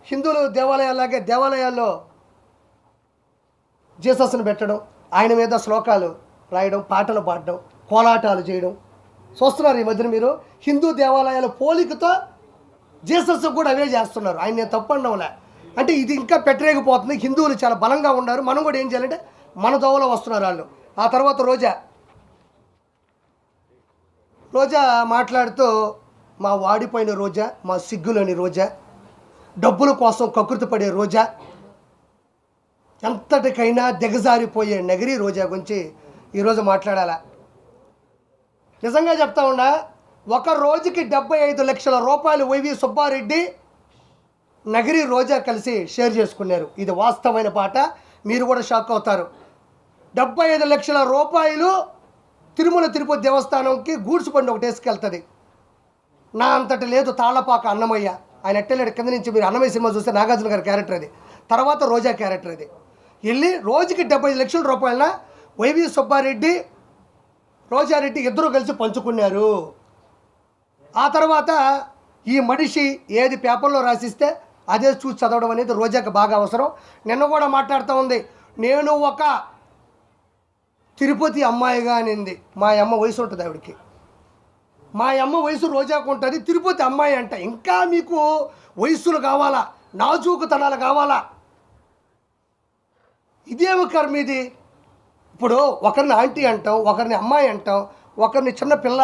హిందువులు దేవాలయాలాగే దేవాలయాల్లో జీసస్ని పెట్టడం, ఆయన మీద శ్లోకాలు రాయడం, పాటలు పాడడం, కోలాటాలు చేయడం చూస్తున్నారు ఈ మధ్యన మీరు. హిందూ దేవాలయాల పోలికతో జీసస్ కూడా అవే చేస్తున్నారు. ఆయన నేను తప్పు అనడంలే, అంటే ఇది ఇంకా పెట్టరేగిపోతుంది. హిందువులు చాలా బలంగా ఉన్నారు, మనం కూడా ఏం చేయాలంటే మన దోవలో వస్తున్నారు వాళ్ళు. ఆ తర్వాత రోజా మాట్లాడుతూ మా వాడిపోయిన రోజా, మా సిగ్గులోని రోజా, డబ్బుల కోసం కకృతి పడే రోజా, ఎంతటికైనా దిగజారిపోయే నగిరి రోజా గురించి ఈరోజు మాట్లాడాలా. నిజంగా చెప్తా ఉన్నా, ఒక రోజుకి 75 లక్షల రూపాయలు వైవి సుబ్బారెడ్డి నగిరి రోజా కలిసి షేర్ చేసుకున్నారు. ఇది వాస్తవమైన పాట, మీరు కూడా షాక్ అవుతారు. 75 లక్షల రూపాయలు తిరుమల తిరుపతి దేవస్థానంకి గూడ్స్ బండి ఒకటి వేసుకెళ్తుంది. నా అంతటి లేదు తాళ్ళపాక అన్నమయ్య, ఆయన ఎట్టలేడు కింద నుంచి. మీరు అన్నమయ్య సినిమా చూస్తే నాగార్జున గారి క్యారెక్టర్ అది, తర్వాత రోజా క్యారెక్టర్ అది. వెళ్ళి రోజుకి 75 లక్షల రూపాయలన వైవి సుబ్బారెడ్డి రోజారెడ్డి ఇద్దరు కలిసి పంచుకున్నారు. ఆ తర్వాత ఈ మనిషి ఏది పేపర్లో రాసిస్తే అదే చూసి చదవడం అనేది రోజాకి బాగా అవసరం. నిన్న కూడా మాట్లాడుతూ ఉంది, నేను ఒక తిరుపతి అమ్మాయిగా అనింది. మా అమ్మ వయసు ఉంటుంది ఆవిడకి, మా అమ్మ వయసు రోజాకు ఉంటుంది, తిరుపతి అమ్మాయి అంట. ఇంకా మీకు వయస్సులు కావాలా, నాజూకుతనాలు కావాలా? ఇదేమి కర్మ ఇది? ఇప్పుడు ఒకరిని ఆంటీ అంటాం, ఒకరిని అమ్మాయి అంటాం, ఒకరిని చిన్న పిల్ల